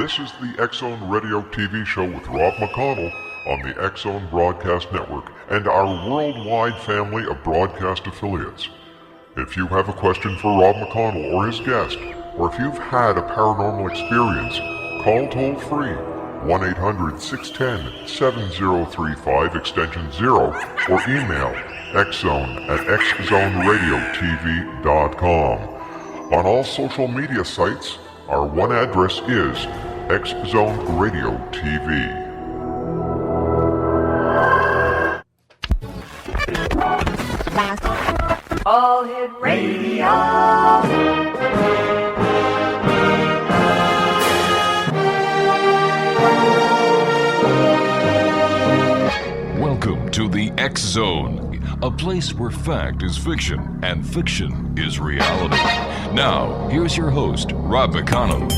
This is the X-Zone Radio TV show with Rob McConnell on the X-Zone Broadcast Network and our worldwide family of broadcast affiliates. If you have a question for Rob McConnell or his guest, or if you've had a paranormal experience, call toll-free 1-800-610-7035 extension 0 or email xzone@xzoneradiotv.com. On all social media sites, our one address is X-Zone Radio TV. All Hit Radio. Welcome to the X-Zone, a place where fact is fiction and fiction is reality. Now, here's your host, Rob McConnell.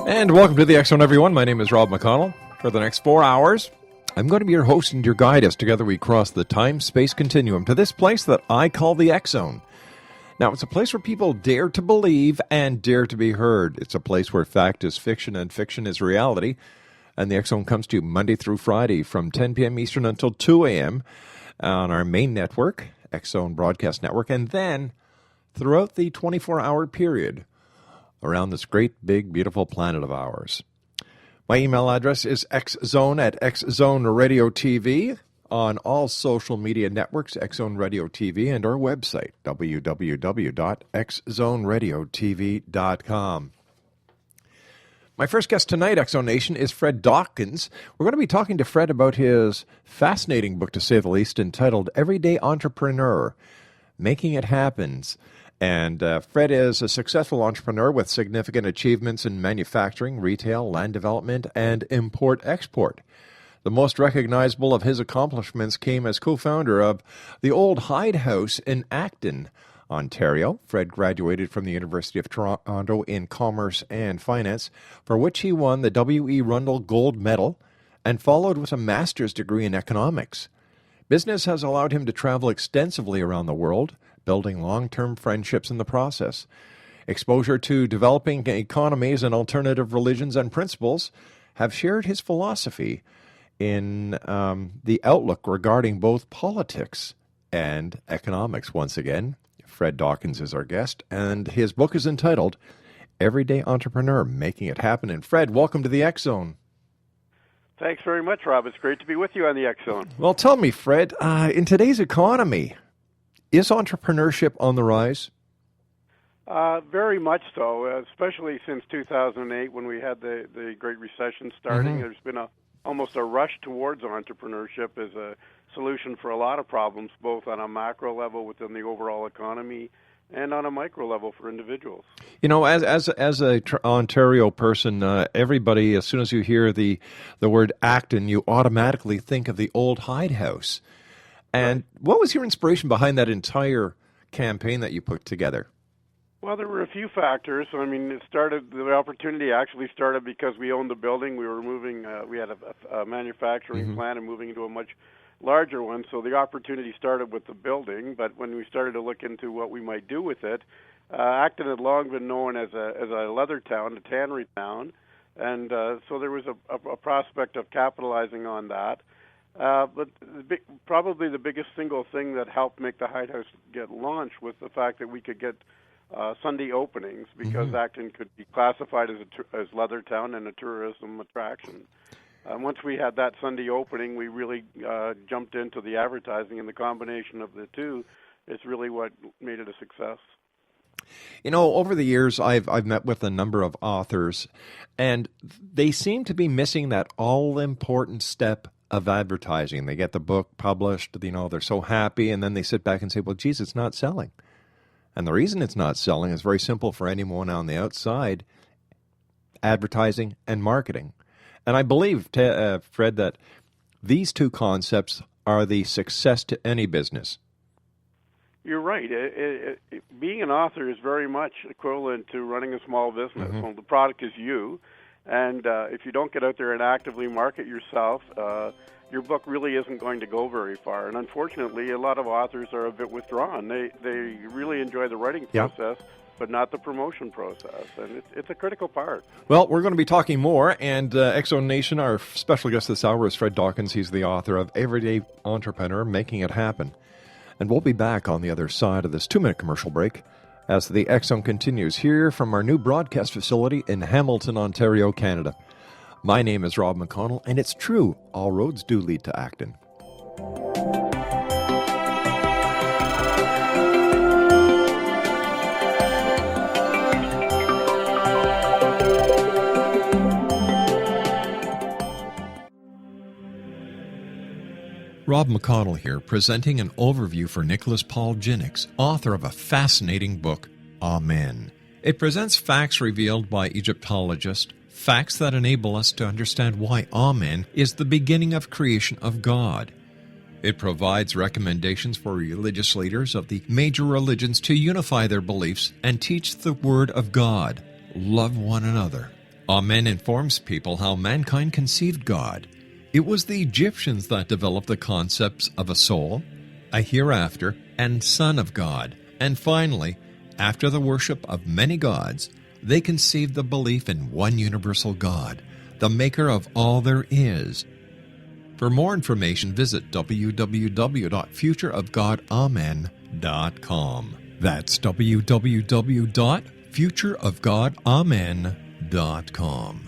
And welcome to the X-Zone, everyone. My name is Rob McConnell. For the next 4 hours, I'm going to be your host and your guide as together we cross the time-space continuum to this place that I call the X-Zone. Now, it's a place where people dare to believe and dare to be heard. It's a place where fact is fiction and fiction is reality. And the X-Zone comes to you Monday through Friday from 10 p.m. Eastern until 2 a.m. on our main network, X-Zone Broadcast Network, and then throughout the 24-hour period around this great, big, beautiful planet of ours. My email address is xzone@xzoneradiotv on all social media networks, X-Zone Radio TV, and our website, www.xzoneradiotv.com. My first guest tonight, X-Zone Nation, is Fred Dawkins. We're going to be talking to Fred about his fascinating book, to say the least, entitled Everyday Entrepreneur, Making It Happen. And Fred is a successful entrepreneur with significant achievements in manufacturing, retail, land development, and import-export. The most recognizable of his accomplishments came as co-founder of the Old Hyde House in Acton, Ontario. Fred graduated from the University of Toronto in Commerce and Finance, for which he won the W.E. Rundle Gold Medal and followed with a master's degree in economics. Business has allowed him to travel extensively around the world, building long-term friendships in the process. Exposure to developing economies and alternative religions and principles have shared his philosophy in the outlook regarding both politics and economics. Once again, Fred Dawkins is our guest, and his book is entitled Everyday Entrepreneur, Making It Happen. And Fred, welcome to the X-Zone. Thanks very much, Rob. It's great to be with you on the X-Zone. Well, tell me, Fred, in today's economy, is entrepreneurship on the rise? Very much so, especially since 2008 when we had the Great Recession starting. Mm-hmm. There's been almost a rush towards entrepreneurship as a solution for a lot of problems, both on a macro level within the overall economy and on a micro level for individuals. You know, as a Ontario person, everybody, as soon as you hear the word Acton, you automatically think of the Old Hyde House. And what was your inspiration behind that entire campaign that you put together? Well, there were a few factors. I mean, the opportunity actually started because we owned the building. We were moving, we had a manufacturing plant and moving into a much larger one. So the opportunity started with the building. But when we started to look into what we might do with it, Acton had long been known as a leather town, a tannery town. And so there was a prospect of capitalizing on that. But probably the biggest single thing that helped make the Hyde House get launched was the fact that we could get Sunday openings, because Acton could be classified as leather town and a tourism attraction. Once we had that Sunday opening, we really jumped into the advertising, and the combination of the two is really what made it a success. You know, over the years, I've met with a number of authors, and they seem to be missing that all-important step of advertising. They get the book published, you know, they're so happy, and then they sit back and say, well, geez, it's not selling. And the reason it's not selling is very simple for anyone on the outside: advertising and marketing. And I believe, Fred, that these two concepts are the success to any business. You're right. Being an author is very much equivalent to running a small business. Mm-hmm. Well, the product is you, and if you don't get out there and actively market yourself, your book really isn't going to go very far. And unfortunately, a lot of authors are a bit withdrawn. They really enjoy the writing process, but not the promotion process, and it's a critical part. Well, we're going to be talking more, and X-Zone Nation, our special guest this hour is Fred Dawkins. He's the author of Everyday Entrepreneur, Making It Happen. And we'll be back on the other side of this 2-minute commercial break as the X-Zone continues here from our new broadcast facility in Hamilton, Ontario, Canada. My name is Rob McConnell, and it's true, all roads do lead to Acton. Rob McConnell here, presenting an overview for Nicholas Paul Jennings, author of a fascinating book, Amen. It presents facts revealed by Egyptologists, facts that enable us to understand why Amen is the beginning of creation of God. It provides recommendations for religious leaders of the major religions to unify their beliefs and teach the Word of God. Love one another. Amen informs people how mankind conceived God. It was the Egyptians that developed the concepts of a soul, a hereafter, and Son of God. And finally, after the worship of many gods, they conceived the belief in one universal God, the maker of all there is. For more information, visit www.futureofgodamen.com. That's www.futureofgodamen.com.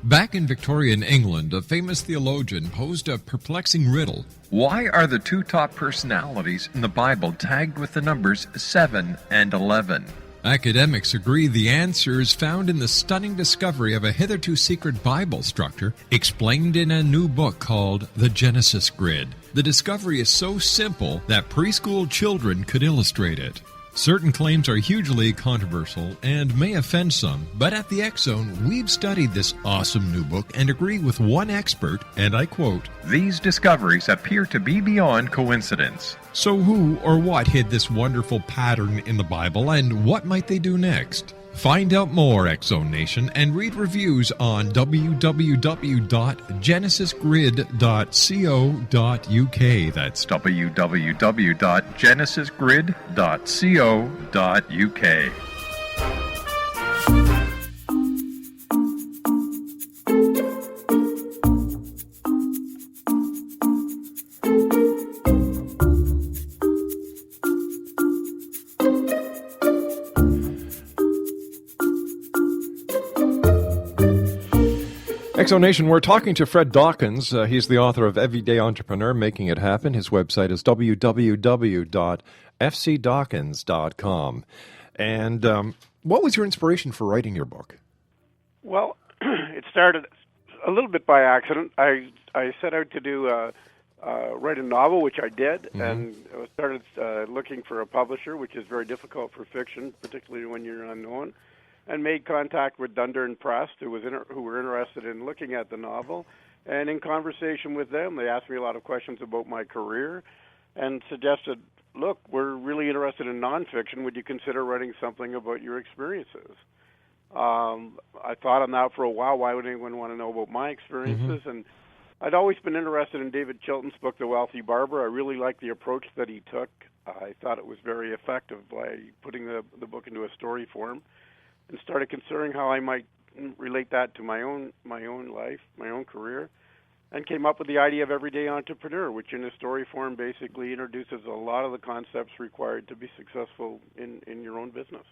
Back in Victorian England, a famous theologian posed a perplexing riddle. Why are the two top personalities in the Bible tagged with the numbers 7 and 11? Academics agree the answer is found in the stunning discovery of a hitherto secret Bible structure explained in a new book called The Genesis Grid. The discovery is so simple that preschool children could illustrate it. Certain claims are hugely controversial and may offend some, but at the X-Zone, we've studied this awesome new book and agree with one expert, and I quote, "These discoveries appear to be beyond coincidence." So who or what hid this wonderful pattern in the Bible, and what might they do next? Find out more, X-Zone Nation, and read reviews on www.genesisgrid.co.uk. That's www.genesisgrid.co.uk. X-Zone Nation, we're talking to Fred Dawkins. He's the author of Everyday Entrepreneur, Making It Happen. His website is www.fcdawkins.com. And what was your inspiration for writing your book? Well, it started a little bit by accident. I set out to write a novel, which I did, and started looking for a publisher, which is very difficult for fiction, particularly when you're unknown, and made contact with Dundurn Press, who were interested in looking at the novel. And in conversation with them, they asked me a lot of questions about my career and suggested, look, we're really interested in nonfiction. Would you consider writing something about your experiences? I thought on that for a while. Why would anyone want to know about my experiences? And I'd always been interested in David Chilton's book, The Wealthy Barber. I really liked the approach that he took. I thought it was very effective by putting the book into a story form, and started considering how I might relate that to my own life, my own career, and came up with the idea of Everyday Entrepreneur, which in a story form basically introduces a lot of the concepts required to be successful in your own business.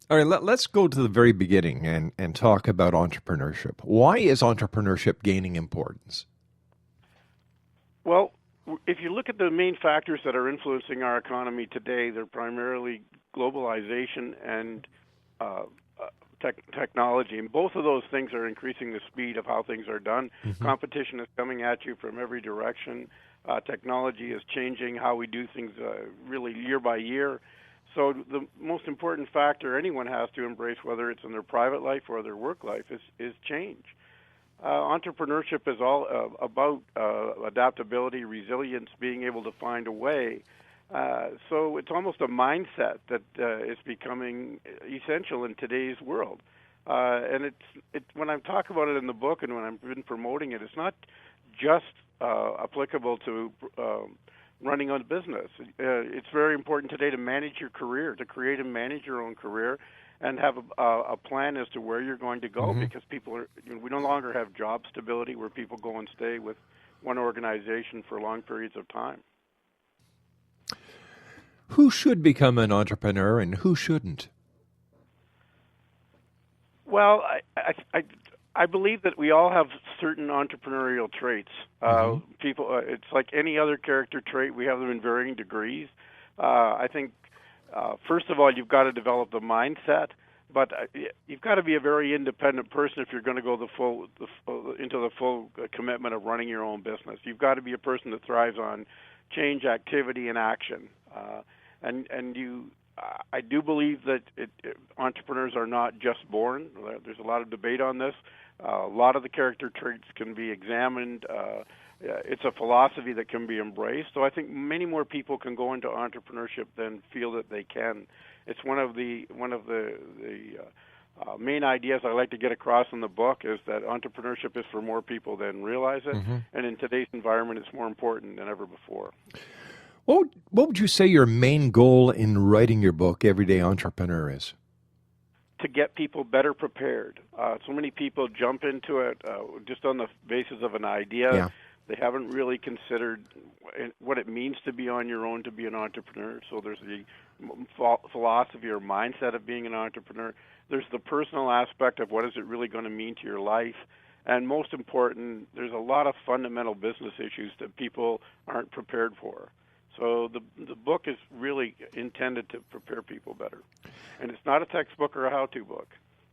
All right, let's go to the very beginning and talk about entrepreneurship. Why is entrepreneurship gaining importance? Well, if you look at the main factors that are influencing our economy today, they're primarily globalization and technology, and both of those things are increasing the speed of how things are done. Competition is coming at you from every direction. Technology is changing how we do things really year by year. So the most important factor anyone has to embrace, whether it's in their private life or their work life, is change. Entrepreneurship is all about adaptability, resilience, being able to find a way. So it's almost a mindset that is becoming essential in today's world. And it's when I talk about it in the book and when I've been promoting it, it's not just applicable to running a business. It's very important today to manage your career, to create and manage your own career, and have a plan as to where you're going to go, because we no longer have job stability where people go and stay with one organization for long periods of time. Who should become an entrepreneur and who shouldn't? Well, I believe that we all have certain entrepreneurial traits. People, it's like any other character trait. We have them in varying degrees. I think, first of all, you've got to develop the mindset, but you've got to be a very independent person if you're going to go into the full commitment of running your own business. You've got to be a person that thrives on change, activity, and action. I do believe that entrepreneurs are not just born. There's a lot of debate on this. A lot of the character traits can be examined. It's a philosophy that can be embraced. So I think many more people can go into entrepreneurship than feel that they can. It's one of the main ideas I like to get across in the book is that entrepreneurship is for more people than realize it, and in today's environment, it's more important than ever before. What would you say your main goal in writing your book, Everyday Entrepreneur, is? To get people better prepared. So many people jump into it just on the basis of an idea. Yeah. They haven't really considered what it means to be on your own, to be an entrepreneur. So there's the philosophy or mindset of being an entrepreneur. There's the personal aspect of what is it really going to mean to your life. And most important, there's a lot of fundamental business issues that people aren't prepared for. So the book is really intended to prepare people better. And it's not a textbook or a how-to book.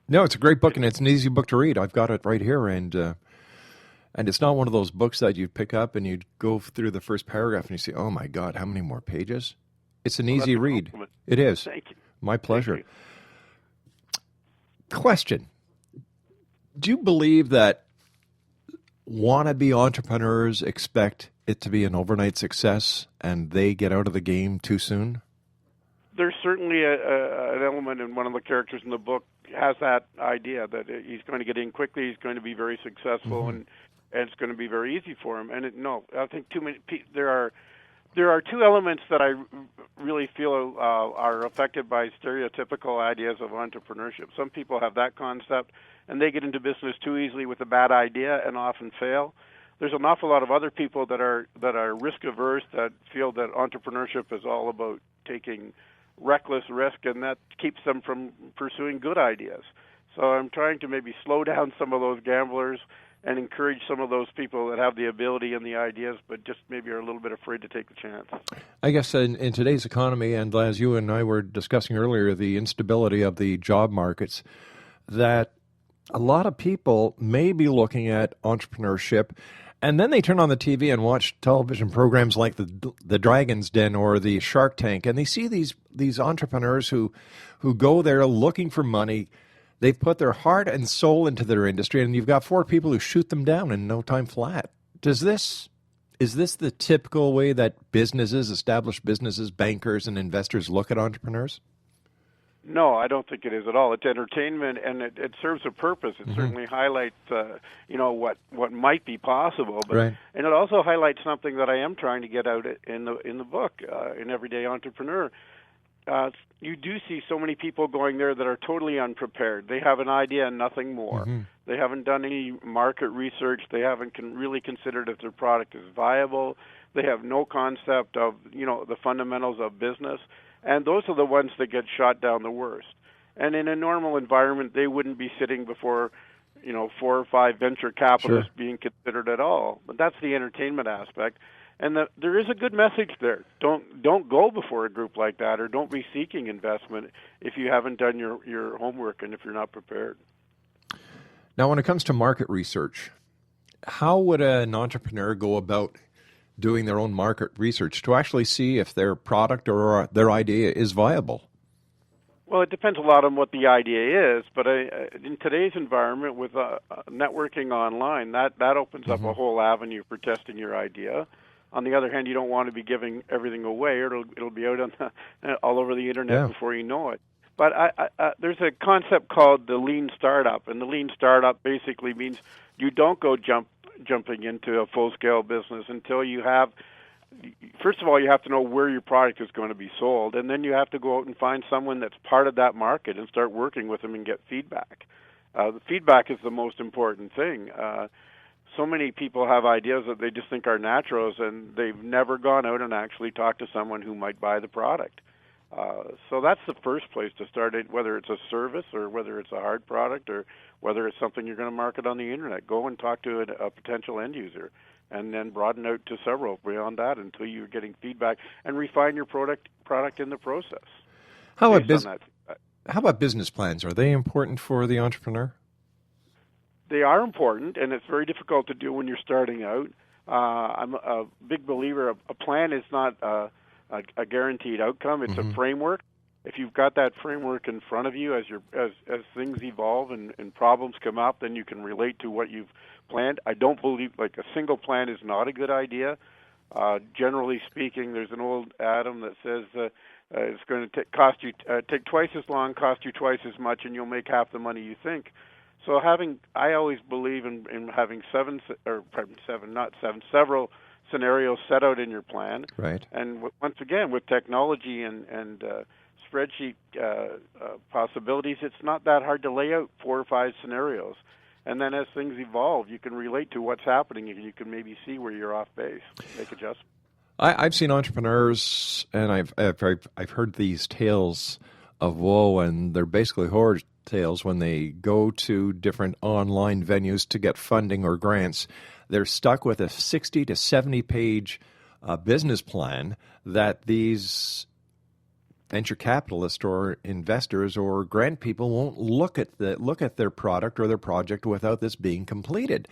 No, it's a great book, and it's an easy book to read. I've got it right here, and it's not one of those books that you pick up and you go through the first paragraph and you say, oh, my God, how many more pages? It's an easy read. It is. Thank you. My pleasure. Thank you. Question. Do you believe that wannabe entrepreneurs expect it to be an overnight success and they get out of the game too soon? There's certainly an element in one of the characters in the book has that idea that he's going to get in quickly, he's going to be very successful, and it's going to be very easy for him. And I think there are two elements that I really feel are affected by stereotypical ideas of entrepreneurship. Some people have that concept, and they get into business too easily with a bad idea and often fail. There's an awful lot of other people that are risk averse, that feel that entrepreneurship is all about taking reckless risk, and that keeps them from pursuing good ideas. So I'm trying to maybe slow down some of those gamblers and encourage some of those people that have the ability and the ideas, but just maybe are a little bit afraid to take the chance. I guess in today's economy, and as you and I were discussing earlier, the instability of the job markets, that a lot of people may be looking at entrepreneurship, and then they turn on the TV and watch television programs like the Dragon's Den or the Shark Tank, and they see these entrepreneurs who go there looking for money. They've put their heart and soul into their industry, and you've got 4 people who shoot them down in no time flat. Is this the typical way that established businesses, bankers, and investors look at entrepreneurs? No, I don't think it is at all. It's entertainment, and it serves a purpose. It certainly highlights, what might be possible, but right. And it also highlights something that I am trying to get out in the book, in Everyday Entrepreneur. You do see so many people going there that are totally unprepared. They have an idea and nothing more. They haven't done any market research. They haven't really considered if their product is viable. They have no concept of the fundamentals of business. And those are the ones that get shot down the worst. And in a normal environment, they wouldn't be sitting before, 4 or 5 venture capitalists being considered at all. But that's the entertainment aspect. there is a good message there. Don't go before a group like that, or don't be seeking investment if you haven't done your homework and if you're not prepared. Now, when it comes to market research, how would an entrepreneur go about doing their own market research to actually see if their product or their idea is viable? Well, it depends a lot on what the idea is, but in today's environment with networking online, that opens up a whole avenue for testing your idea. On the other hand, you don't want to be giving everything away, or it'll be out on all over the internet before you know it. But there's a concept called the lean startup, and the lean startup basically means you don't go jumping into a full-scale business until you have. First of all, you have to know where your product is going to be sold, and then you have to go out and find someone that's part of that market and start working with them and get feedback. The feedback is the most important thing. So many people have ideas that they just think are naturals, and they've never gone out and actually talked to someone who might buy the product. So that's the first place to start it, whether it's a service or whether it's a hard product or whether it's something you're going to market on the internet. Go and talk to a potential end user, and then broaden out to several beyond that until you're getting feedback and refine your product in the process. How about business plans? Are they important for the entrepreneur? They are important, and it's very difficult to do when you're starting out. I'm a big believer a plan is not a guaranteed outcome. It's a framework. If you've got that framework in front of you as things evolve and problems come up, then you can relate to what you've planned. I don't believe a single plan is not a good idea. Generally speaking, there's an old adage that says it's going to take twice as long, cost you twice as much, and you'll make half the money you think. So I always believe in having several scenarios set out in your plan. Right. And once again, with technology and spreadsheet possibilities, it's not that hard to lay out 4 or 5 scenarios. And then as things evolve, you can relate to what's happening, and you can maybe see where you're off base, make adjustments. I've seen entrepreneurs, and I've heard these tales of woe, and they're basically horror tales when they go to different online venues to get funding or grants. They're stuck with a 60 to 70 page business plan that these venture capitalists or investors or grant people won't look at their product or their project without this being completed.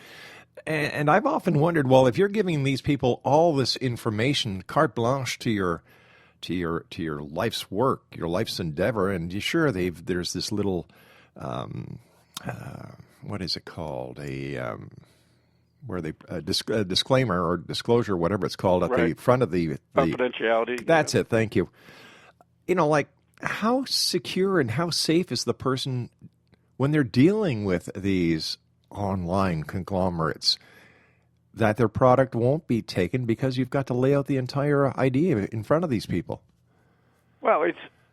And I've often wondered, well, if you're giving these people all this information, carte blanche to your life's work, your life's endeavor, and there's this little what is it called? A disclaimer or disclosure, whatever it's called, at the front of the confidentiality. That's it. Thank you. How secure and how safe is the person when they're dealing with these online conglomerates that their product won't be taken because you've got to lay out the entire idea in front of these people? Well,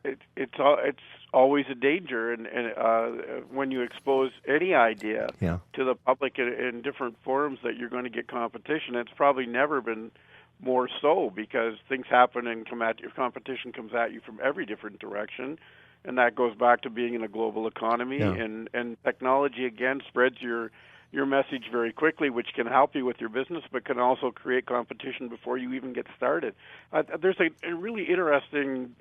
it's always a danger, and when you expose any idea to the public in different forums that you're going to get competition. It's probably never been more so because things happen and your competition comes at you from every different direction, and that goes back to being in a global economy, and technology again spreads your message very quickly, which can help you with your business, but can also create competition before you even get started. There's a really interesting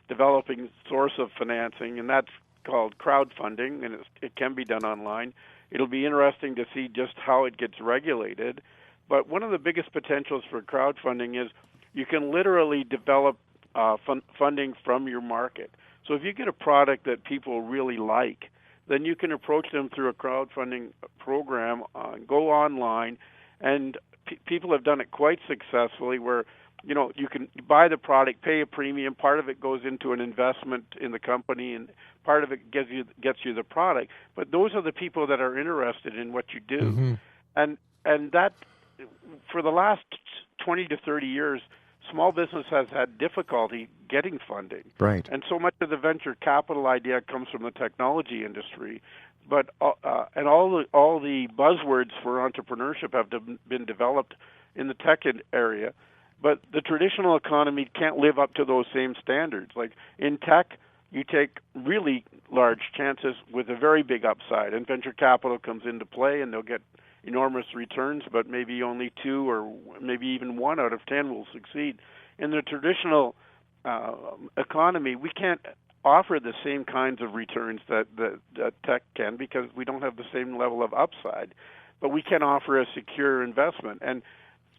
developing source of financing, and that's called crowdfunding, and it can be done online. It'll be interesting to see just how it gets regulated. But one of the biggest potentials for crowdfunding is you can literally develop funding from your market. So if you get a product that people really like, then you can approach them through a crowdfunding program, go online, and people have done it quite successfully where, you can buy the product, pay a premium, part of it goes into an investment in the company, and part of it gets you the product. But those are the people that are interested in what you do. Mm-hmm. And that, for the last 20 to 30 years, small business has had difficulty getting funding. Right. And so much of the venture capital idea comes from the technology industry. But and all the buzzwords for entrepreneurship have been developed in the tech area. But the traditional economy can't live up to those same standards. Like in tech, you take really large chances with a very big upside, and venture capital comes into play, and they'll get enormous returns, but maybe only 2 or maybe even 1 out of 10 will succeed. In the traditional economy, we can't offer the same kinds of returns that tech can because we don't have the same level of upside, but we can offer a secure investment. And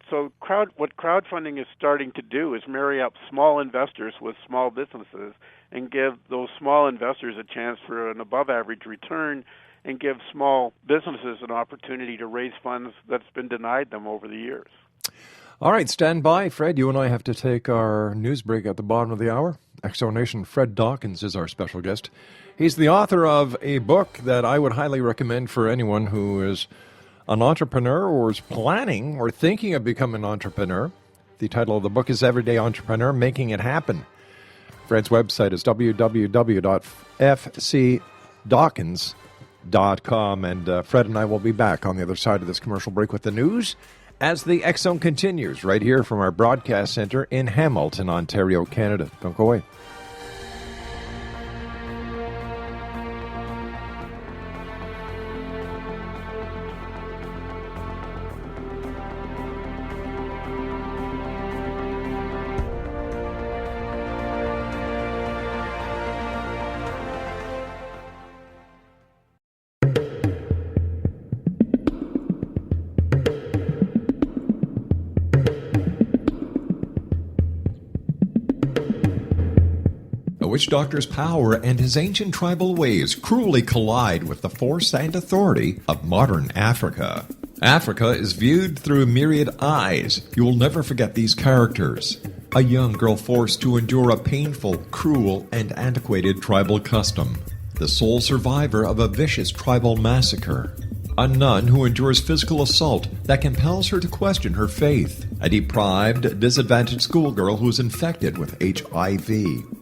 so what crowdfunding is starting to do is marry up small investors with small businesses and give those small investors a chance for an above-average return and give small businesses an opportunity to raise funds that's been denied them over the years. All right, stand by. Fred, you and I have to take our news break at the bottom of the hour. Exonation Fred Dawkins is our special guest. He's the author of a book that I would highly recommend for anyone who is an entrepreneur or is planning or thinking of becoming an entrepreneur. The title of the book is Everyday Entrepreneur, Making It Happen. Fred's website is www.fcdawkins.com. And Fred and I will be back on the other side of this commercial break with the news as the X Zone continues right here from our broadcast center in Hamilton, Ontario, Canada. Don't go away. A witch doctor's power and his ancient tribal ways cruelly collide with the force and authority of modern Africa. Africa is viewed through myriad eyes. You will never forget these characters. A young girl forced to endure a painful, cruel, and antiquated tribal custom. The sole survivor of a vicious tribal massacre. A nun who endures physical assault that compels her to question her faith. A deprived, disadvantaged schoolgirl who is infected with HIV.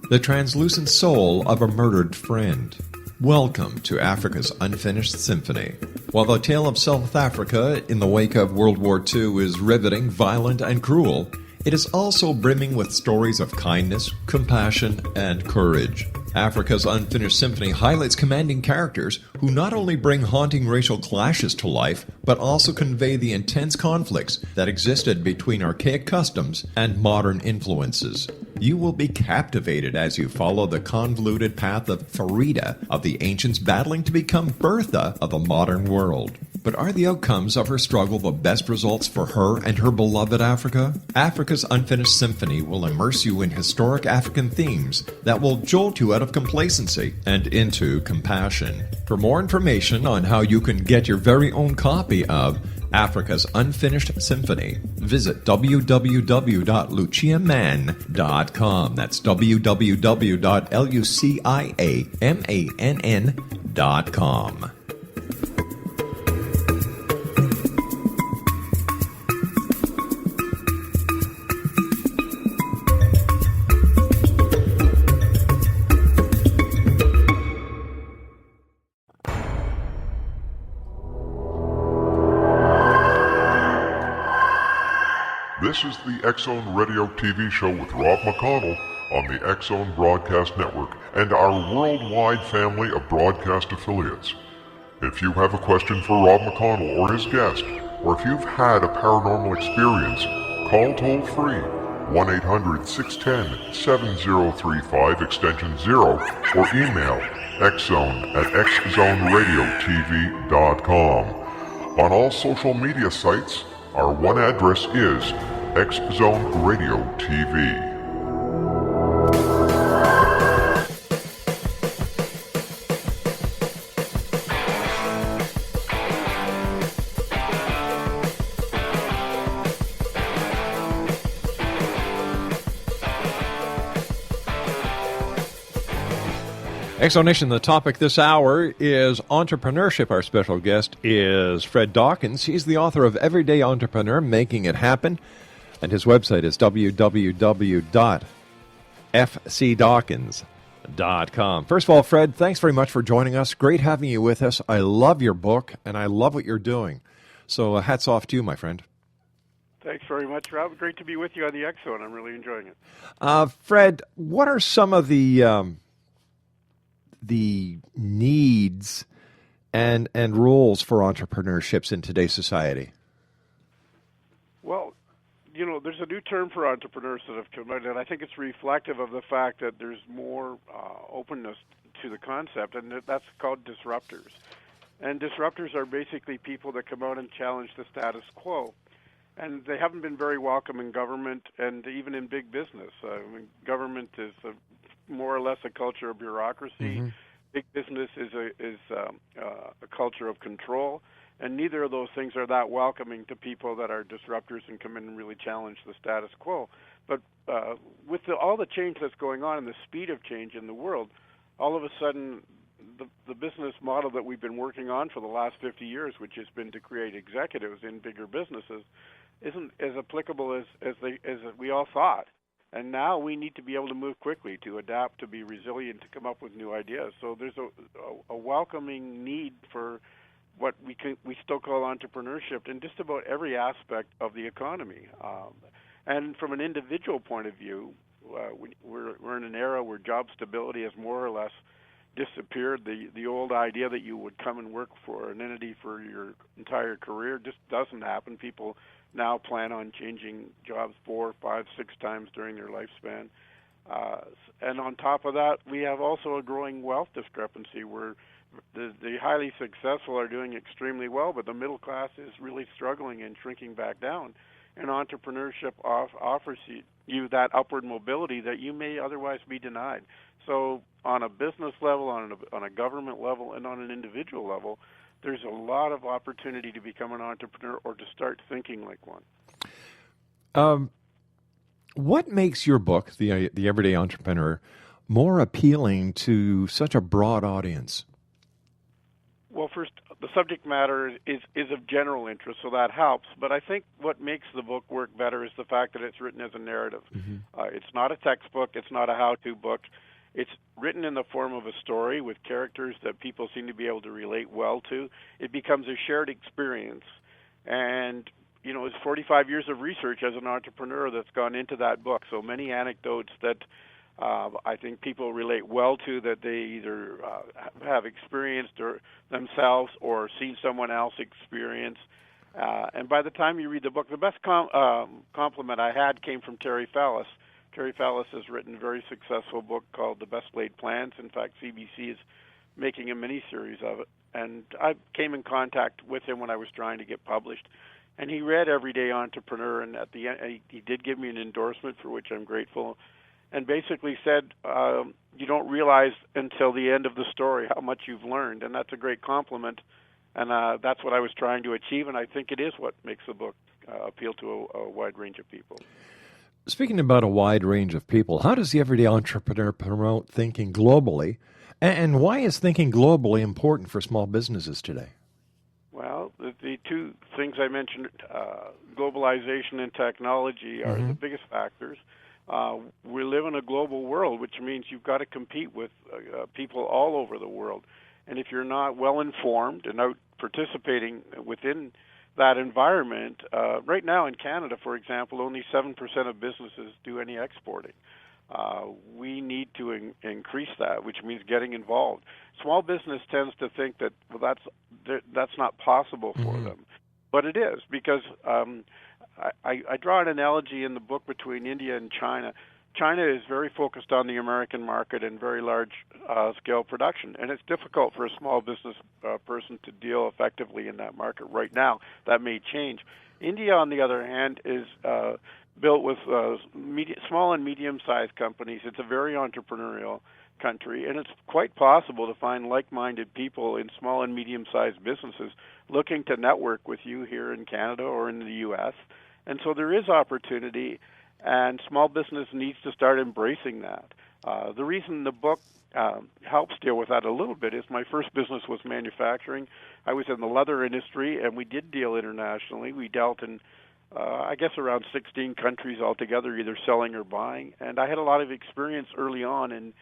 The translucent soul of a murdered friend. Welcome to Africa's Unfinished Symphony. While the tale of South Africa in the wake of World War II is riveting, violent, and cruel, it is also brimming with stories of kindness, compassion, and courage. Africa's Unfinished Symphony highlights commanding characters who not only bring haunting racial clashes to life, but also convey the intense conflicts that existed between archaic customs and modern influences. You will be captivated as you follow the convoluted path of Farida of the ancients battling to become Bertha of the modern world. But are the outcomes of her struggle the best results for her and her beloved Africa? Africa's Unfinished Symphony will immerse you in historic African themes that will jolt you out of complacency and into compassion. For more information on how you can get your very own copy of Africa's Unfinished Symphony, visit www.luciamann.com. That's www.luciamann.com. This is the X Zone Radio TV show with Rob McConnell on the X Zone Broadcast Network and our worldwide family of broadcast affiliates. If you have a question for Rob McConnell or his guest, or if you've had a paranormal experience, call toll-free 1-800-610-7035 extension 0 or email xzone@xzoneradiotv.com. On all social media sites, our one address is X Zone Radio TV. Exonation, the topic this hour is entrepreneurship. Our special guest is Fred Dawkins. He's the author of Everyday Entrepreneur, Making It Happen, and his website is www.fcdawkins.com. First of all, Fred, thanks very much for joining us. Great having you with us. I love your book, and I love what you're doing. So hats off to you, my friend. Thanks very much, Rob. Great to be with you on the X Zone. I'm really enjoying it. Fred, what are some of the needs and rules for entrepreneurships in today's society? Well, there's a new term for entrepreneurs that have come out, and I think it's reflective of the fact that there's more openness to the concept, and that's called disruptors. And disruptors are basically people that come out and challenge the status quo. And they haven't been very welcome in government and even in big business. Government is more or less a culture of bureaucracy. Mm-hmm. Big business is a culture of control. And neither of those things are that welcoming to people that are disruptors and come in and really challenge the status quo. But with all the change that's going on and the speed of change in the world, all of a sudden the business model that we've been working on for the last 50 years, which has been to create executives in bigger businesses, isn't as applicable as we all thought. And now we need to be able to move quickly, to adapt, to be resilient, to come up with new ideas. So there's a welcoming need for what we still call entrepreneurship in just about every aspect of the economy. And from an individual point of view, we're in an era where job stability has more or less disappeared. The old idea that you would come and work for an entity for your entire career just doesn't happen. People now plan on changing jobs 4, 5, 6 times during their lifespan. And on top of that, we have also a growing wealth discrepancy where the highly successful are doing extremely well, but the middle class is really struggling and shrinking back down. And entrepreneurship offers you that upward mobility that you may otherwise be denied. So on a business level, on a government level, and on an individual level, there's a lot of opportunity to become an entrepreneur or to start thinking like one. What makes your book, The Everyday Entrepreneur, more appealing to such a broad audience? Well, first, the subject matter is of general interest, so that helps. But I think what makes the book work better is the fact that it's written as a narrative. Mm-hmm. It's not a textbook. It's not a how-to book. It's written in the form of a story with characters that people seem to be able to relate well to. It becomes a shared experience. And, it's 45 years of research as an entrepreneur that's gone into that book. So many anecdotes that I think people relate well to, that they either have experienced or themselves or seen someone else experience. And by the time you read the book, the best compliment I had came from Terry Fallis. Terry Fallis has written a very successful book called The Best Laid Plans. In fact, CBC is making a mini-series of it. And I came in contact with him when I was trying to get published. And he read Everyday Entrepreneur, and at the end, he did give me an endorsement for which I'm grateful, and basically said, you don't realize until the end of the story how much you've learned. And that's a great compliment. And that's what I was trying to achieve, and I think it is what makes the book appeal to a wide range of people. Speaking about a wide range of people, how does the Everyday Entrepreneur promote thinking globally? And why is thinking globally important for small businesses today? Well, the two things I mentioned, globalization and technology, are the biggest factors. We live in a global world, which means you've got to compete with people all over the world. And if you're not well informed and out participating within that environment, right now in Canada, for example, only 7% of businesses do any exporting. We need to increase that, which means getting involved. Small business tends to think that, well, that's not possible for them. But it is, because I draw an analogy in the book between India and China. China is very focused on the American market and very large-scale production, and it's difficult for a small business person to deal effectively in that market right now. That may change. India, on the other hand, is built with small and medium-sized companies. It's a very entrepreneurial country, and it's quite possible to find like-minded people in small and medium-sized businesses looking to network with you here in Canada or in the U.S., and so there is opportunity, and small business needs to start embracing that. The reason the book helps deal with that a little bit is my first business was manufacturing. I was in the leather industry, and we did deal internationally. We dealt in, I guess, around 16 countries altogether, either selling or buying. And I had a lot of experience early on in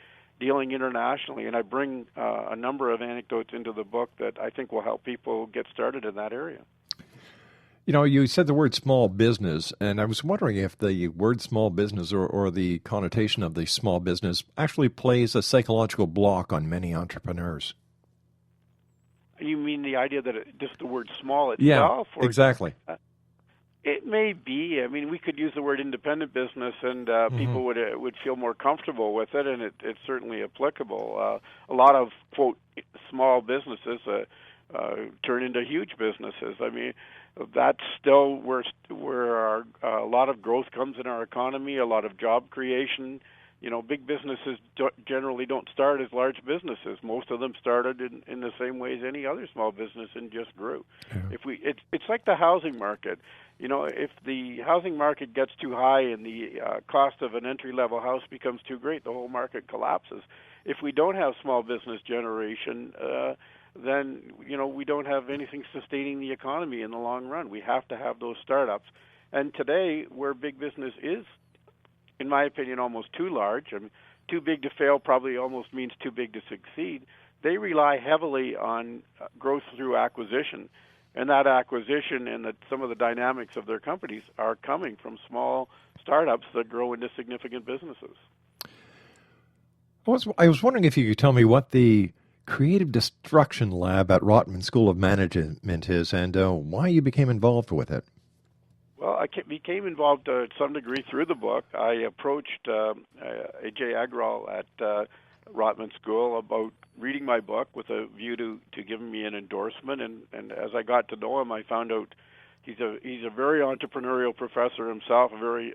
dealing internationally, and I bring a number of anecdotes into the book that I think will help people get started in that area. You know, you said the word small business, and I was wondering if the word small business or the connotation of the small business actually plays a psychological block on many entrepreneurs. You mean the idea that just the word small Yeah, itself? Or exactly. It may be. I mean, we could use the word independent business, and people would feel more comfortable with it, and it's certainly applicable. A lot of quote small businesses turn into huge businesses. I mean, that's still where a lot of growth comes in our economy, a lot of job creation. You know, big businesses generally don't start as large businesses. Most of them started in the same way as any other small business and just grew. Yeah. It's like the housing market. You know, if the housing market gets too high and the cost of an entry-level house becomes too great, the whole market collapses. If we don't have small business generation, then, you know, we don't have anything sustaining the economy in the long run. We have to have those startups. And today, where big business is, in my opinion, almost too large, I mean, too big to fail probably almost means too big to succeed, they rely heavily on growth through acquisition. And that acquisition and some of the dynamics of their companies are coming from small startups that grow into significant businesses. I was wondering if you could tell me what the Creative Destruction Lab at Rotman School of Management is and why you became involved with it. Well, I became involved to some degree through the book. I approached A.J. Agrawal at Rotman School about reading my book with a view to giving me an endorsement. And as I got to know him, I found out he's a very entrepreneurial professor himself, a very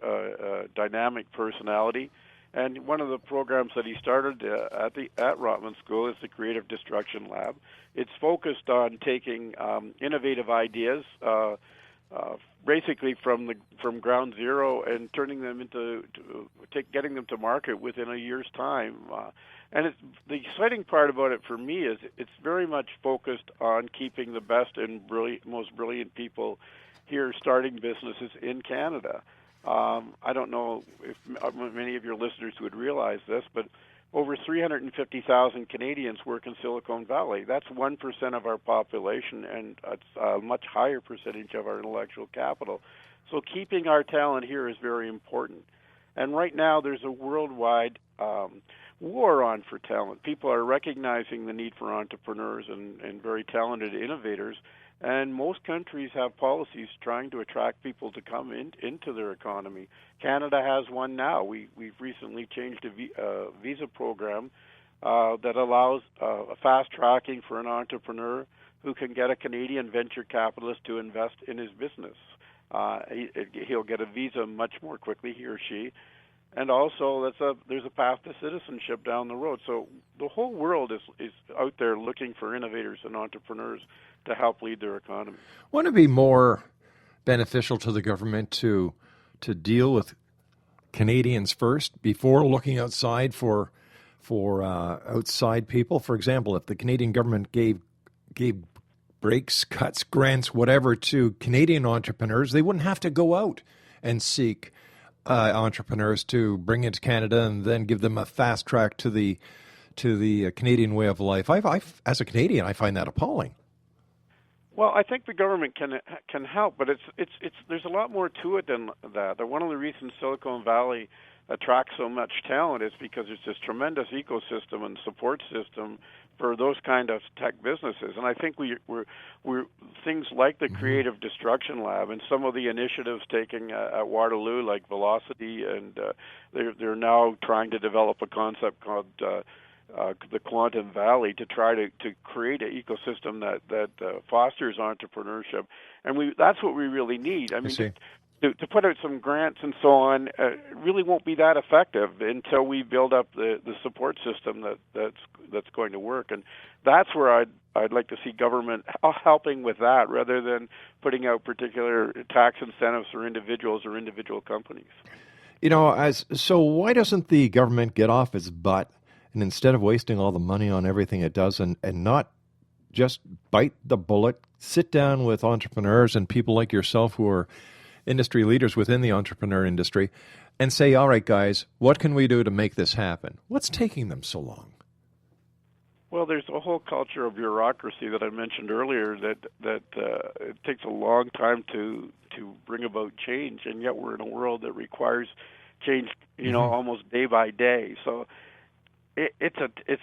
dynamic personality. And one of the programs that he started at Rotman School is the Creative Destruction Lab. It's focused on taking innovative ideas, basically from ground zero, and turning them getting them to market within a year's time. And the exciting part about it for me is it's very much focused on keeping the best and most brilliant people here starting businesses in Canada. I don't know if many of your listeners would realize this, but over 350,000 Canadians work in Silicon Valley. That's 1% of our population, and it's a much higher percentage of our intellectual capital. So keeping our talent here is very important. And right now there's a worldwide war on for talent. People are recognizing the need for entrepreneurs and very talented innovators. And most countries have policies trying to attract people to come into their economy. Canada has one now. We've recently changed a visa program that allows a fast tracking for an entrepreneur who can get a Canadian venture capitalist to invest in his business. He'll get a visa much more quickly, he or she. And also, there's a path to citizenship down the road. So the whole world is out there looking for innovators and entrepreneurs to help lead their economy. Wouldn't it be more beneficial to the government to deal with Canadians first before looking outside for outside people? For example, if the Canadian government gave breaks, cuts, grants, whatever to Canadian entrepreneurs, they wouldn't have to go out and seek entrepreneurs to bring into Canada and then give them a fast track to the Canadian way of life. As a Canadian, I find that appalling. Well, I think the government can help, but there's a lot more to it than that. One of the reasons Silicon Valley attracts so much talent is because it's this tremendous ecosystem and support system for those kind of tech businesses. And I think we're things like the Creative Destruction Lab and some of the initiatives taken at Waterloo, like Velocity, and they're now trying to develop a concept called the Quantum Valley to try to create an ecosystem that fosters entrepreneurship. And that's what we really need. I mean, to put out some grants and so on really won't be that effective until we build up the support system that's going to work. And that's where I'd like to see government helping with that rather than putting out particular tax incentives for individuals or individual companies. You know, so why doesn't the government get off its butt and instead of wasting all the money on everything it does and not just bite the bullet, sit down with entrepreneurs and people like yourself who are industry leaders within the entrepreneur industry and say, all right, guys, what can we do to make this happen? What's taking them so long? Well, there's a whole culture of bureaucracy that I mentioned earlier that it takes a long time to bring about change, and yet we're in a world that requires change, almost day by day. So It's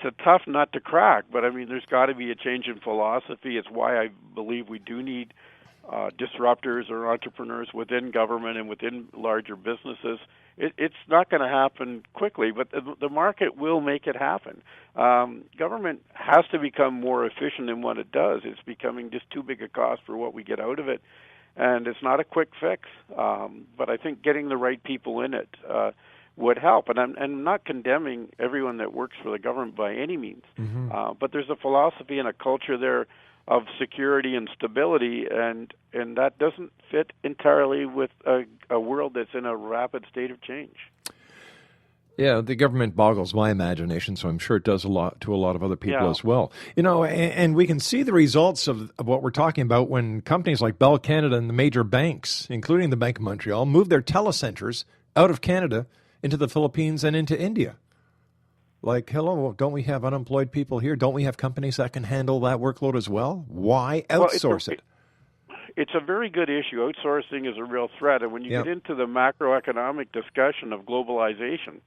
a tough nut to crack, but I mean, there's got to be a change in philosophy. It's why I believe we do need disruptors or entrepreneurs within government and within larger businesses. It's not going to happen quickly, but the market will make it happen. Government has to become more efficient in what it does. It's becoming just too big a cost for what we get out of it, and it's not a quick fix. But I think getting the right people in it would help. And I'm not condemning everyone that works for the government by any means. But there's a philosophy and a culture there of security and stability, and that doesn't fit entirely with a world that's in a rapid state of change. Yeah, the government boggles my imagination, so I'm sure it does a lot to a lot of other people as well. You know, and we can see the results of what we're talking about when companies like Bell Canada and the major banks, including the Bank of Montreal, move their telecenters out of Canada into the Philippines and into India. Like, hello, don't we have unemployed people here? Don't we have companies that can handle that workload as well? Why outsource it? It's a very good issue. Outsourcing is a real threat. And when you get into the macroeconomic discussion of globalization,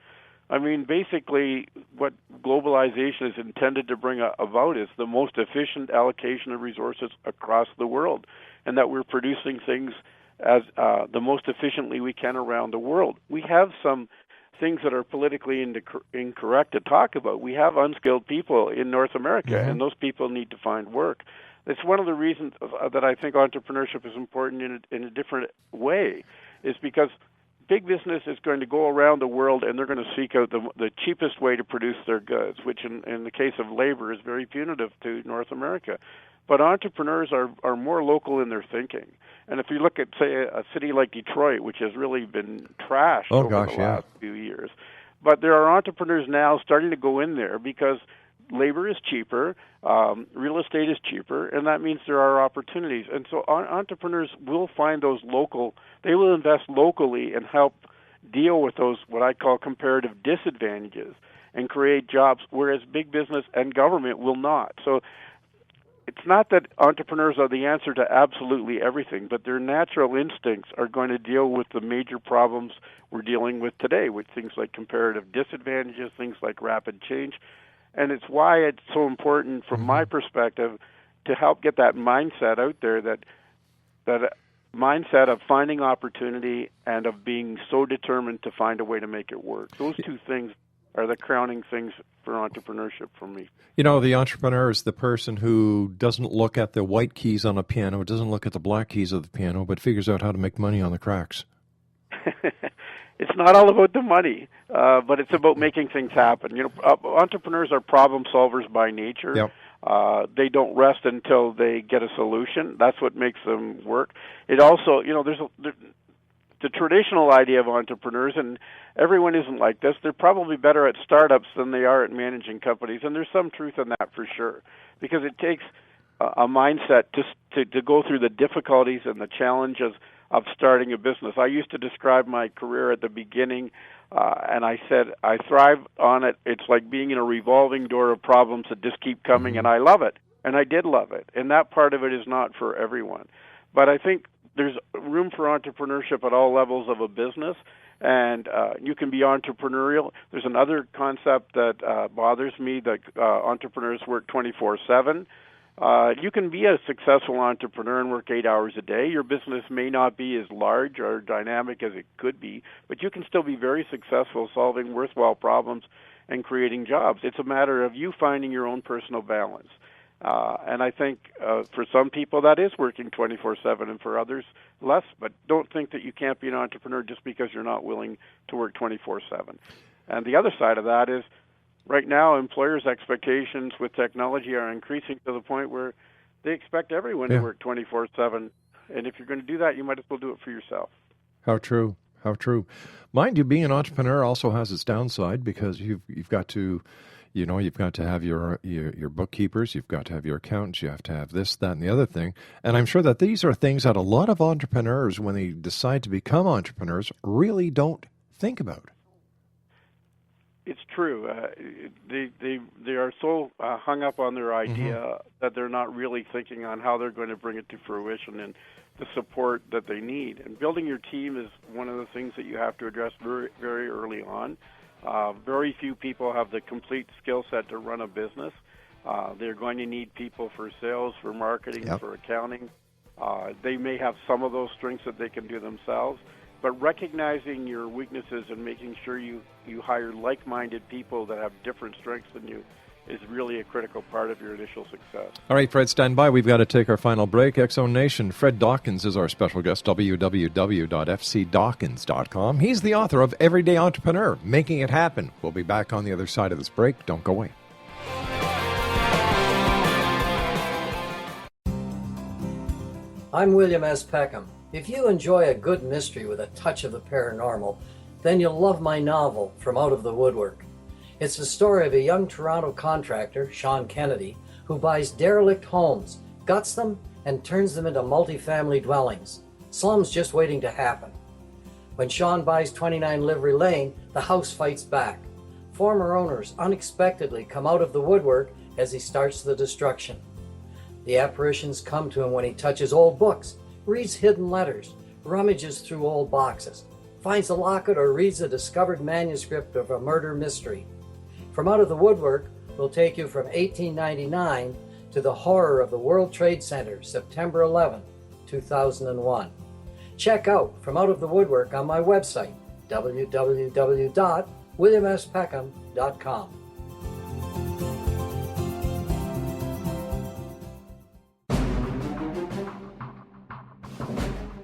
I mean, basically what globalization is intended to bring about is the most efficient allocation of resources across the world, and that we're producing things as the most efficiently we can around the world. We have some things that are politically incorrect to talk about. We have unskilled people in North America, and those people need to find work. It's one of the reasons that I think entrepreneurship is important in a different way, is because big business is going to go around the world and they're going to seek out the cheapest way to produce their goods, which in the case of labor is very punitive to North America. But entrepreneurs are more local in their thinking. And if you look at, say, a city like Detroit, which has really been trashed over the last few years, but there are entrepreneurs now starting to go in there because labor is cheaper, real estate is cheaper, and that means there are opportunities. And so entrepreneurs will find those they will invest locally and help deal with those, what I call comparative disadvantages, and create jobs, whereas big business and government will not. So it's not that entrepreneurs are the answer to absolutely everything, but their natural instincts are going to deal with the major problems we're dealing with today, with things like comparative disadvantages, things like rapid change. And it's why it's so important, from my perspective, to help get that mindset out there, that mindset of finding opportunity and of being so determined to find a way to make it work. Those two things are the crowning things for entrepreneurship for me. You know, the entrepreneur is the person who doesn't look at the white keys on a piano, doesn't look at the black keys of the piano, but figures out how to make money on the cracks. It's not all about the money, but it's about making things happen. You know, entrepreneurs are problem solvers by nature. They don't rest until they get a solution. That's what makes them work. It also, you know, there's the traditional idea of entrepreneurs, and everyone isn't like this. They're probably better at startups than they are at managing companies, and there's some truth in that for sure, because it takes a mindset to go through the difficulties and the challenges of starting a business. I used to describe my career at the beginning, and I said, I thrive on it. It's like being in a revolving door of problems that just keep coming, and I love it. And I did love it. And that part of it is not for everyone. But I think there's room for entrepreneurship at all levels of a business, and you can be entrepreneurial. There's another concept that bothers me, that entrepreneurs work 24/7. You can be a successful entrepreneur and work 8 hours a day. Your business may not be as large or dynamic as it could be, but you can still be very successful solving worthwhile problems and creating jobs. It's a matter of you finding your own personal balance. And I think for some people that is working 24/7, and for others less. But don't think that you can't be an entrepreneur just because you're not willing to work 24/7. And the other side of that is, right now, employers' expectations with technology are increasing to the point where they expect everyone to work 24/7. And if you're going to do that, you might as well do it for yourself. How true. How true. Mind you, being an entrepreneur also has its downside, because you've got to, you know, you've got to have your bookkeepers, you've got to have your accountants, you have to have this, that, and the other thing. And I'm sure that these are things that a lot of entrepreneurs, when they decide to become entrepreneurs, really don't think about. It's true. They are so hung up on their idea that they're not really thinking on how they're going to bring it to fruition and the support that they need. And building your team is one of the things that you have to address very, very early on. Very few people have the complete skill set to run a business. They're going to need people for sales, for marketing, for accounting. They may have some of those strengths that they can do themselves, but recognizing your weaknesses and making sure you hire like-minded people that have different strengths than you is really a critical part of your initial success. All right, Fred, stand by. We've got to take our final break. X-Zone Nation, Fred Dawkins is our special guest, www.fcdawkins.com. He's the author of Everyday Entrepreneur, Making It Happen. We'll be back on the other side of this break. Don't go away. I'm William S. Peckham. If you enjoy a good mystery with a touch of the paranormal, then you'll love my novel, From Out of the Woodwork. It's the story of a young Toronto contractor, Sean Kennedy, who buys derelict homes, guts them, and turns them into multifamily dwellings. Slums just waiting to happen. When Sean buys 29 Livery Lane, the house fights back. Former owners unexpectedly come out of the woodwork as he starts the destruction. The apparitions come to him when he touches old books, reads hidden letters, rummages through old boxes, finds a locket, or reads a discovered manuscript of a murder mystery. From Out of the Woodwork will take you from 1899 to the horror of the World Trade Center, September 11, 2001. Check out From Out of the Woodwork on my website, www.williamspeckham.com.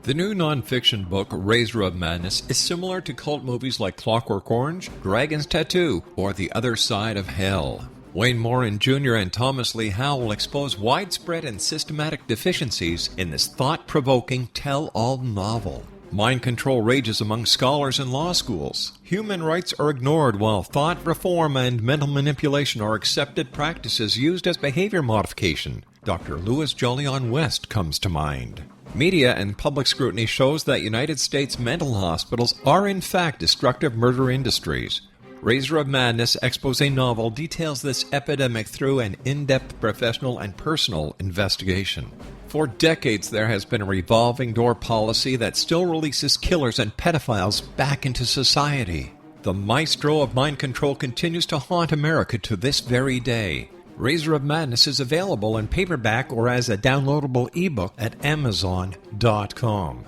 The new nonfiction book, Razor of Madness, is similar to cult movies like Clockwork Orange, Dragon's Tattoo, or The Other Side of Hell. Wayne Morin Jr. and Thomas Lee Howe will expose widespread and systematic deficiencies in this thought-provoking tell-all novel. Mind control rages among scholars in law schools. Human rights are ignored while thought reform and mental manipulation are accepted practices used as behavior modification. Dr. Louis Jolyon West comes to mind. Media and public scrutiny shows that United States mental hospitals are in fact destructive murder industries. Razor of Madness expose novel details this epidemic through an in-depth professional and personal investigation. For decades there has been a revolving door policy that still releases killers and pedophiles back into society. The maestro of mind control continues to haunt America to this very day. Razor of Madness is available in paperback or as a downloadable ebook at Amazon.com.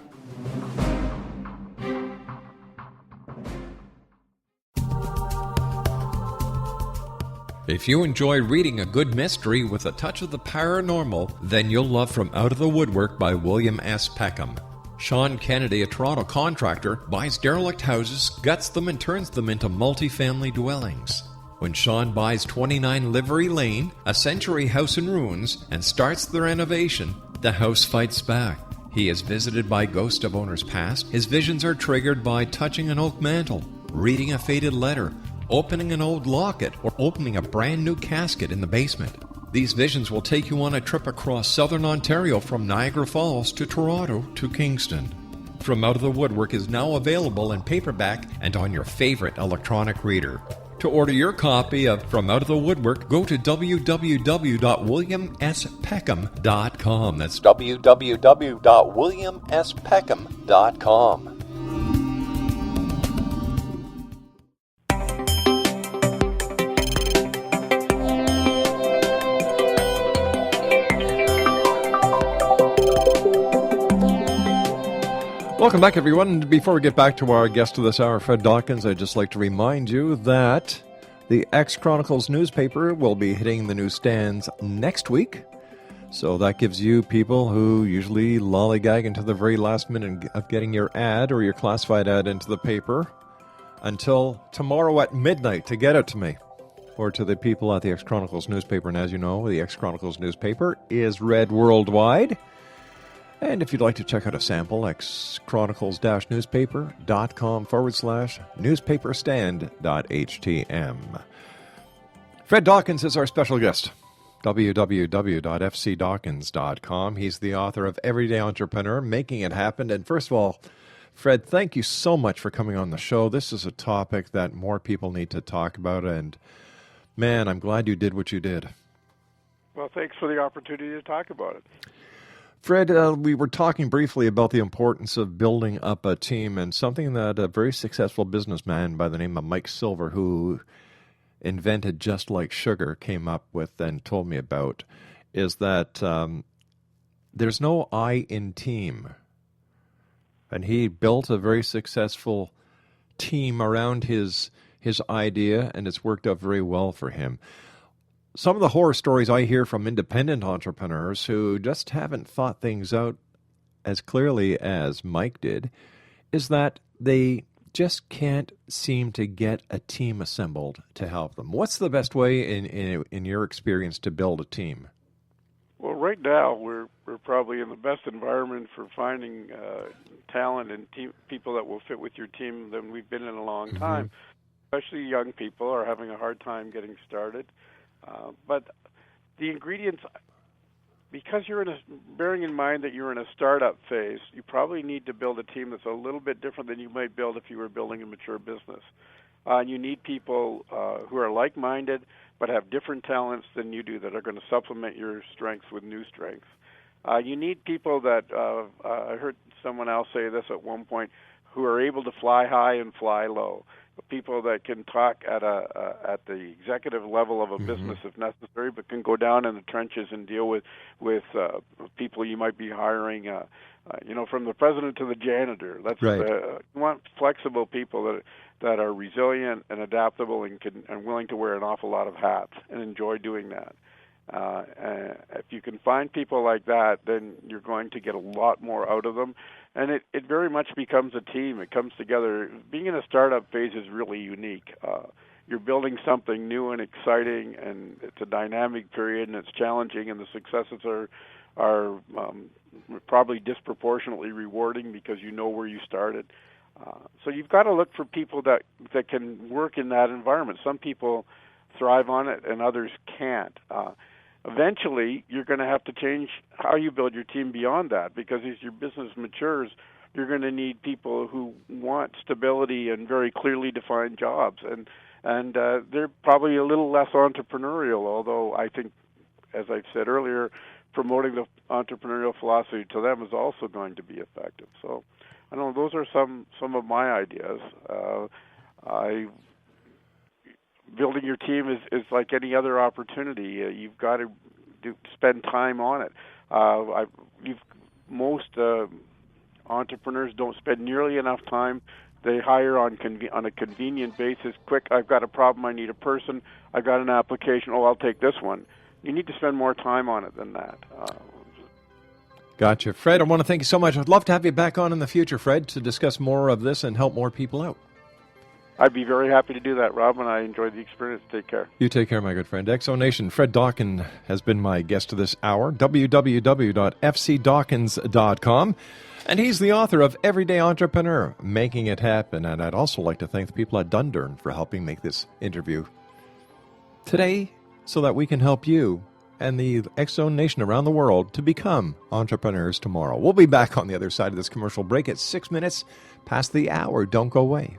If you enjoy reading a good mystery with a touch of the paranormal, then you'll love From Out of the Woodwork by William S. Peckham. Sean Kennedy, a Toronto contractor, buys derelict houses, guts them, and turns them into multifamily dwellings. When Sean buys 29 Livery Lane, a century house in ruins, and starts the renovation, the house fights back. He is visited by ghosts of owners past. His visions are triggered by touching an oak mantle, reading a faded letter, opening an old locket, or opening a brand new casket in the basement. These visions will take you on a trip across southern Ontario from Niagara Falls to Toronto to Kingston. From Out of the Woodwork is now available in paperback and on your favorite electronic reader. To order your copy of From Out of the Woodwork, go to www.williamspeckham.com. That's www.williamspeckham.com. Welcome back, everyone. Before we get back to our guest of this hour, Fred Dawkins, I'd just like to remind you that the X-Chronicles newspaper will be hitting the newsstands next week. So that gives you people who usually lollygag until the very last minute of getting your ad or your classified ad into the paper until tomorrow at midnight to get it to me or to the people at the X-Chronicles newspaper. And as you know, the X-Chronicles newspaper is read worldwide. And if you'd like to check out a sample, xchronicles-newspaper.com/newspaperstand.htm. Fred Dawkins is our special guest. www.fcdawkins.com. He's the author of Everyday Entrepreneur, Making It Happen. And first of all, Fred, thank you so much for coming on the show. This is a topic that more people need to talk about. And, man, I'm glad you did what you did. Well, thanks for the opportunity to talk about it. Fred, we were talking briefly about the importance of building up a team, and something that a very successful businessman by the name of Mike Silver, who invented Just Like Sugar, came up with and told me about, is that there's no I in team. And he built a very successful team around his idea, and it's worked out very well for him. Some of the horror stories I hear from independent entrepreneurs who just haven't thought things out as clearly as Mike did is that they just can't seem to get a team assembled to help them. What's the best way, in your experience, to build a team? Well, right now we're probably in the best environment for finding talent and people that will fit with your team than we've been in a long time. Especially young people are having a hard time getting started. But the ingredients, because bearing in mind that you're in a startup phase, you probably need to build a team that's a little bit different than you might build if you were building a mature business. You need people who are like-minded but have different talents than you do that are going to supplement your strengths with new strengths. You need people that, I heard someone else say this at one point, who are able to fly high and fly low. People that can talk at the executive level of a business if necessary, but can go down in the trenches and deal with people you might be hiring, from the president to the janitor. That's right. You want flexible people that are resilient and adaptable and willing to wear an awful lot of hats and enjoy doing that. If you can find people like that, then you're going to get a lot more out of them. And it very much becomes a team. It comes together. Being in a startup phase is really unique. You're building something new and exciting, and it's a dynamic period, and it's challenging, and the successes are probably disproportionately rewarding because you know where you started. So you've got to look for people that can work in that environment. Some people thrive on it, and others can't. Eventually, you're going to have to change how you build your team beyond that, because as your business matures, you're going to need people who want stability and very clearly defined jobs. And they're probably a little less entrepreneurial, although I think, as I've said earlier, promoting the entrepreneurial philosophy to them is also going to be effective. So, I don't know, those are some of my ideas. Building your team is like any other opportunity. You've got to spend time on it. Most entrepreneurs don't spend nearly enough time. They hire on a convenient basis. Quick, I've got a problem, I need a person, I've got an application, I'll take this one. You need to spend more time on it than that. Gotcha. Fred, I want to thank you so much. I'd love to have you back on in the future, Fred, to discuss more of this and help more people out. I'd be very happy to do that, Rob, and I enjoyed the experience. Take care. You take care, my good friend. Exo Nation, Fred Dawkins has been my guest this hour, www.fcdawkins.com, and he's the author of Everyday Entrepreneur, Making It Happen, and I'd also like to thank the people at Dundurn for helping make this interview today so that we can help you and the Exo Nation around the world to become entrepreneurs tomorrow. We'll be back on the other side of this commercial break at 6 minutes past the hour. Don't go away.